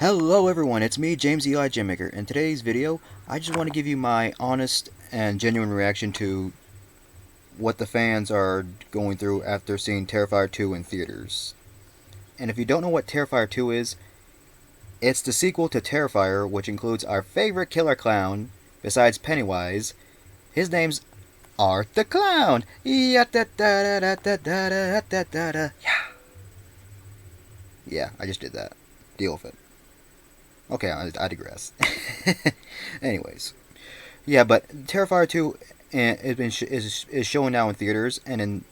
Hello everyone, it's me, James Eli Jammaker. In today's video, I just want to give you my honest and genuine reaction to what the fans are going through after seeing Terrifier 2 in theaters. And if you don't know what Terrifier 2 is, it's the sequel to Terrifier, which includes our favorite killer clown, besides Pennywise. His name's Art the Clown! Yeah. Yeah, I just did that. Deal with it. Okay, I digress. Anyways, yeah, but Terrifier 2 is showing now in theaters, and in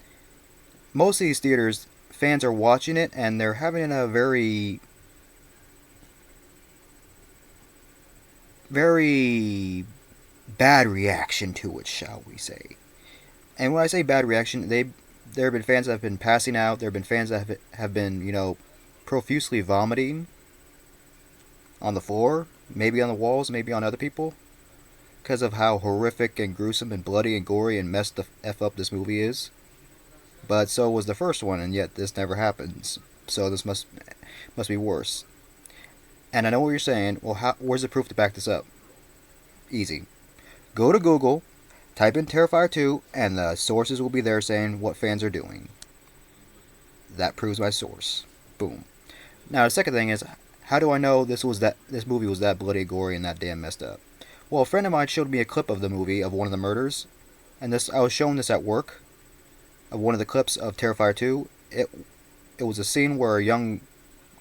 most of these theaters, fans are watching it, and they're having a very bad reaction to it, shall we say. And when I say bad reaction, there have been fans that have been passing out, there have been fans that have been, profusely vomiting on the floor, maybe on the walls, maybe on other people, because of how horrific and gruesome and bloody and gory and messed the F up this movie is. But so was the first one, and yet this never happens. So this must be worse. And I know what you're saying. Well, where's the proof to back this up? Easy. Go to Google, type in Terrifier 2, and the sources will be there saying what fans are doing. That proves my source. Boom. Now the second thing is, how do I know this movie was that bloody, gory, and that damn messed up? Well, a friend of mine showed me a clip of the movie of one of the murders, and I was shown this at work, of one of the clips of Terrifier 2. It was a scene where I'm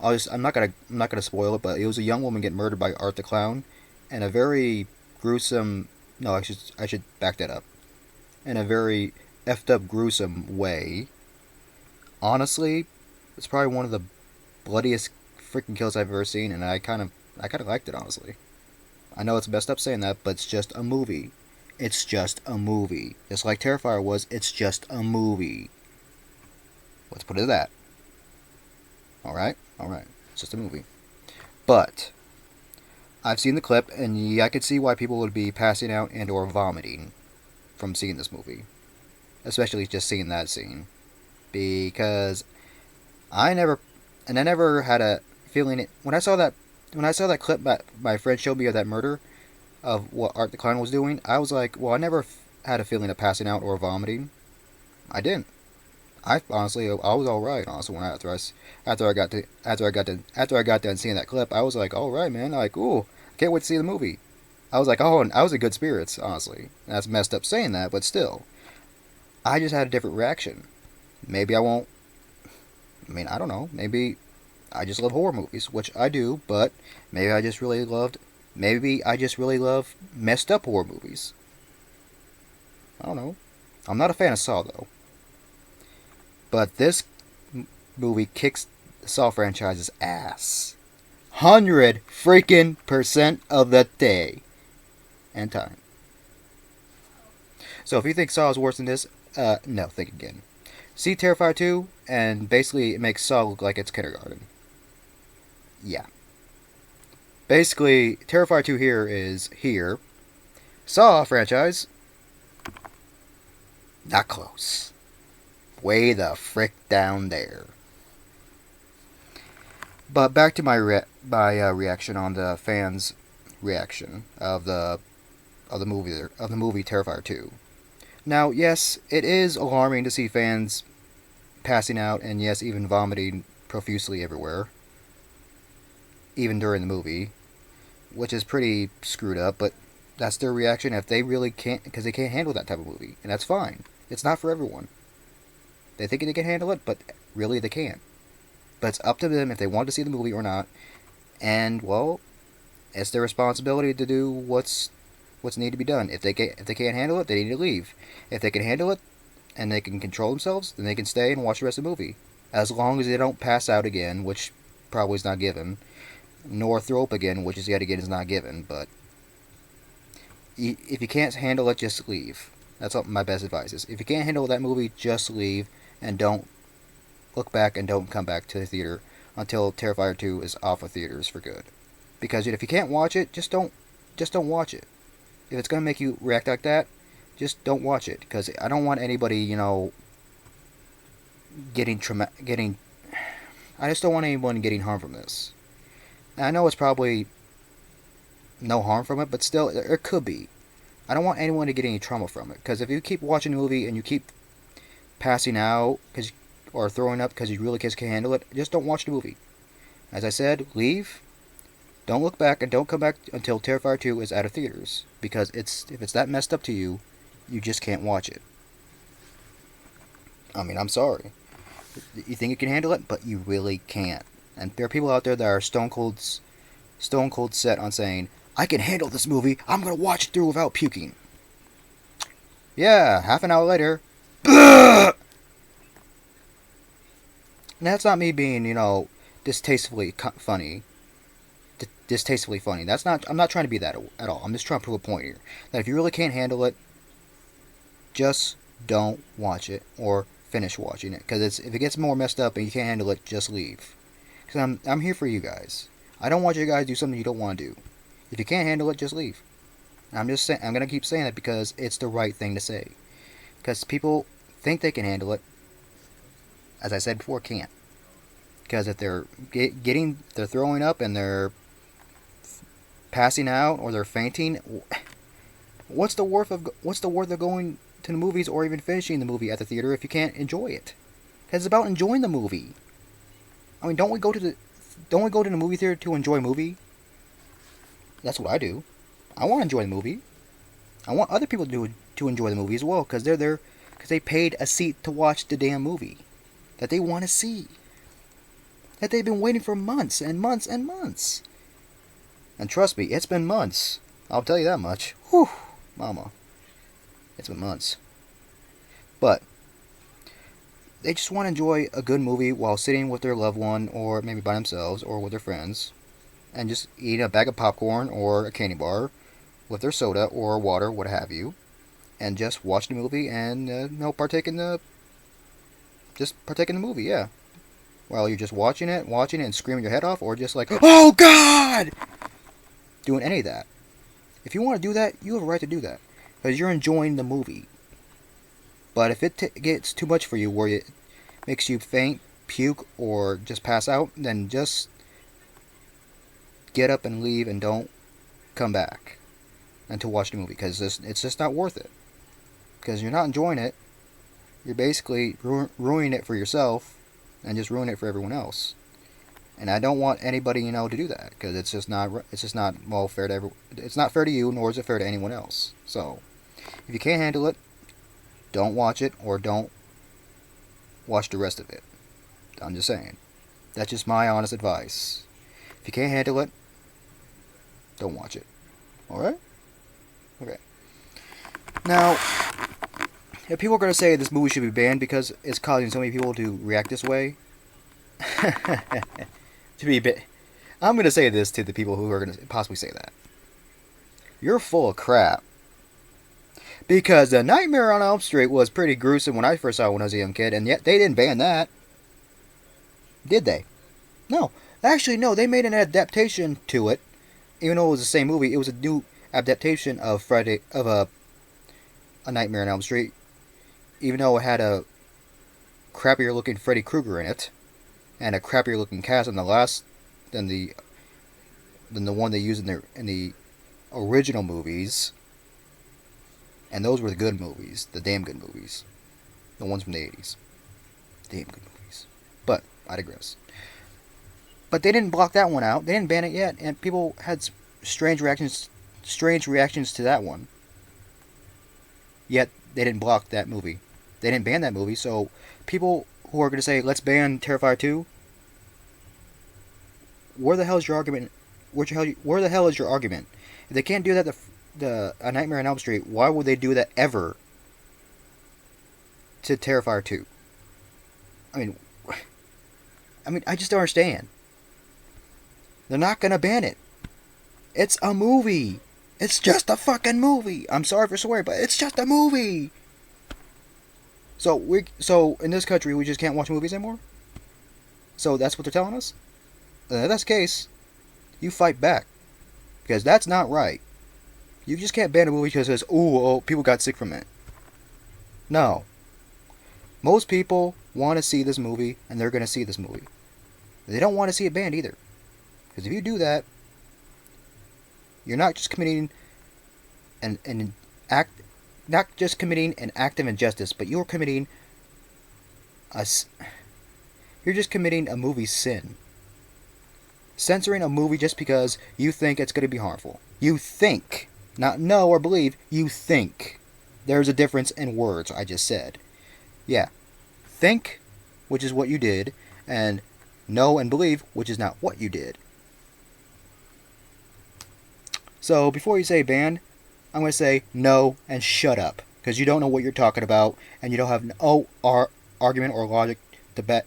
not gonna spoil it, but it was a young woman getting murdered by Art the Clown, in a very gruesome. No, I should back that up. In a very effed up, gruesome way. Honestly, it's probably one of the bloodiest freaking kills I've ever seen, and I kind of liked it, honestly. I know it's messed up saying that, but it's just a movie. It's just a movie. Just like Terrifier was, it's just a movie. Let's put it at that. Alright? It's just a movie. But I've seen the clip, and yeah, I could see why people would be passing out and or vomiting from seeing this movie. Especially just seeing that scene. Because I never had a feeling when I saw that clip that my friend showed me of that murder of what Art the Clown was doing, I was like, well, I never had a feeling of passing out or vomiting. I didn't. I honestly, I was all right. Honestly, after I got done seeing that clip, I was like, all right, man. Like, ooh, I can't wait to see the movie. I was like, oh, and I was in good spirits, honestly. And that's messed up saying that, but still, I just had a different reaction. Maybe I won't. I mean, I don't know. Maybe I just love horror movies, which I do, but maybe I just really love messed up horror movies. I don't know. I'm not a fan of Saw, though. But this movie kicks the Saw franchise's ass. 100% of the day and time. So if you think Saw is worse than this, no, think again. See Terrifier 2, and basically it makes Saw look like it's kindergarten. Yeah. Basically, Terrifier 2 here. Saw franchise, not close. Way the frick down there. But back to my reaction on the fans' reaction of the movie Terrifier 2. Now, yes, it is alarming to see fans passing out and yes, even vomiting profusely everywhere, even during the movie, which is pretty screwed up, but that's their reaction if they really can't, because they can't handle that type of movie, and that's fine. It's not for everyone. They think they can handle it, but really they can't. But it's up to them if they want to see the movie or not, and, well, it's their responsibility to do what's needed to be done. If they can't handle it, they need to leave. If they can handle it and they can control themselves, then they can stay and watch the rest of the movie. As long as they don't pass out again, which probably is not given, nor throw up again, which is yet again is not given. But if you can't handle it, just leave. That's my best advice is. If you can't handle that movie, just leave and don't look back and don't come back to the theater until Terrifier 2 is off of theaters for good. Because if you can't watch it, just don't watch it. If it's going to make you react like that, just don't watch it. Because I don't want anybody, getting... I just don't want anyone getting harmed from this. And I know it's probably no harm from it, but still, there could be. I don't want anyone to get any trauma from it. Because if you keep watching the movie and you keep passing out or throwing up because you really can't handle it, just don't watch the movie. As I said, leave. Don't look back and don't come back until Terrifier 2 is out of theaters. Because if it's that messed up to you, you just can't watch it. I mean, I'm sorry. You think you can handle it, but you really can't. And there are people out there that are stone cold set on saying, I can handle this movie. I'm going to watch it through without puking. Yeah, half an hour later. And that's not me being, distastefully funny. Distastefully funny. I'm not trying to be that at all. I'm just trying to prove a point here. That if you really can't handle it, just don't watch it or finish watching it. Because if it gets more messed up and you can't handle it, just leave. Because I'm here for you guys. I don't want you guys to do something you don't want to do. If you can't handle it, just leave. I'm just saying. I'm gonna keep saying that because it's the right thing to say. Because people think they can handle it. As I said before, can't. Because if they're they're throwing up and they're passing out or they're fainting, what's the worth of going to the movies or even finishing the movie at the theater if you can't enjoy it? Because it's about enjoying the movie. I mean, don't we go to the movie theater to enjoy a movie? That's what I do. I want to enjoy the movie. I want other people to enjoy the movie as well, because they're there because they paid a seat to watch the damn movie that they want to see, that they've been waiting for months and months and months. And trust me, it's been months. I'll tell you that much. Whew, mama. It's been months. But they just want to enjoy a good movie while sitting with their loved one, or maybe by themselves, or with their friends, and just eat a bag of popcorn or a candy bar with their soda or water, what have you, and just watch the movie and partake in the movie, yeah. While you're just watching it and screaming your head off, or just like, oh God, doing any of that. If you want to do that, you have a right to do that, because you're enjoying the movie. But if it gets too much for you, where it makes you faint, puke, or just pass out, then just get up and leave and don't come back until watch the movie, because it's just not worth it. Because you're not enjoying it, you're basically ruining it for yourself and just ruining it for everyone else. And I don't want anybody to do that, because it's just not fair to it's not fair to you, nor is it fair to anyone else. So if you can't handle it, don't watch it, or don't watch the rest of it. I'm just saying. That's just my honest advice. If you can't handle it, don't watch it. Alright? Okay. Now, if people are going to say this movie should be banned because it's causing so many people to react this way, I'm going to say this to the people who are going to possibly say that. You're full of crap. Because The Nightmare on Elm Street was pretty gruesome when I first saw it when I was a young kid, and yet they didn't ban that. Did they? No. Actually, no, they made an adaptation to it. Even though it was the same movie, it was a new adaptation of A Nightmare on Elm Street. Even though it had a crappier looking Freddy Krueger in it, and a crappier looking cast than the one they used in the original movies. And those were the good movies, the damn good movies, the ones from the 80s, damn good movies. But I digress. But they didn't block that one out. They didn't ban it yet, and people had strange reactions to that one. Yet they didn't block that movie. They didn't ban that movie. So people who are going to say, let's ban Terrifier 2, where the hell is your argument? Where the hell is your argument? If they can't do that A Nightmare on Elm Street, why would they do that ever to Terrifier 2? I mean, I just don't understand. They're not going to ban it. It's a movie. It's just a fucking movie. I'm sorry for swearing, but it's just a movie. So in this country, we just can't watch movies anymore? So that's what they're telling us? If that's the case, you fight back. Because that's not right. You just can't ban a movie because it says, oh, people got sick from it. No. Most people want to see this movie, and they're going to see this movie. They don't want to see it banned either. Because if you do that, you're not just committing an act, not just committing an act of injustice, but you're committing you're just committing a movie sin. Censoring a movie just because you think it's going to be harmful. You think, not know or believe. You think. There's a difference in words. I just said. Yeah, think, which is what you did, and know and believe, which is not what you did. So before you say ban, I'm going to say no and shut up, because you don't know what you're talking about, and you don't have no argument or logic to back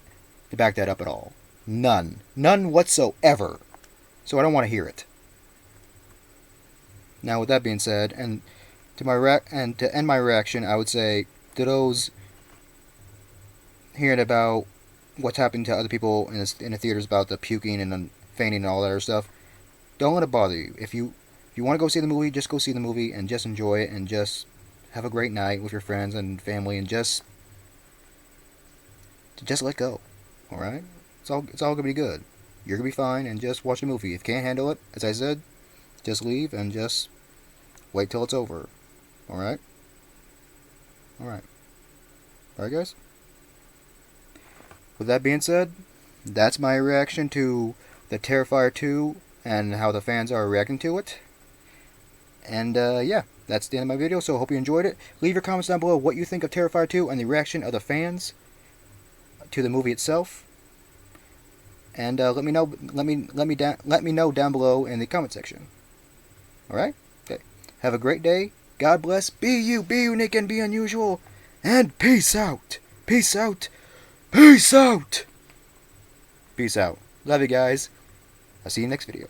that up at all. None whatsoever. So I don't want to hear it. Now, with that being said, and to end my reaction, I would say to those hearing about what's happening to other people in the theaters about the puking and fainting and all that other stuff, don't let it bother you. If you want to go see the movie, just go see the movie and just enjoy it and just have a great night with your friends and family and just let go. All right, it's all gonna be good. You're gonna be fine and just watch the movie. If you can't handle it, as I said, just leave and just wait till it's over. All right. All right, guys. With that being said, that's my reaction to the Terrifier 2 and how the fans are reacting to it. And yeah, that's the end of my video, so I hope you enjoyed it. Leave your comments down below what you think of Terrifier 2 and the reaction of the fans to the movie itself. And let me know down below in the comment section. All right? Okay. Have a great day. God bless. Be unique and be unusual. And peace out. Peace out. Peace out. Peace out. Love you guys. I'll see you next video.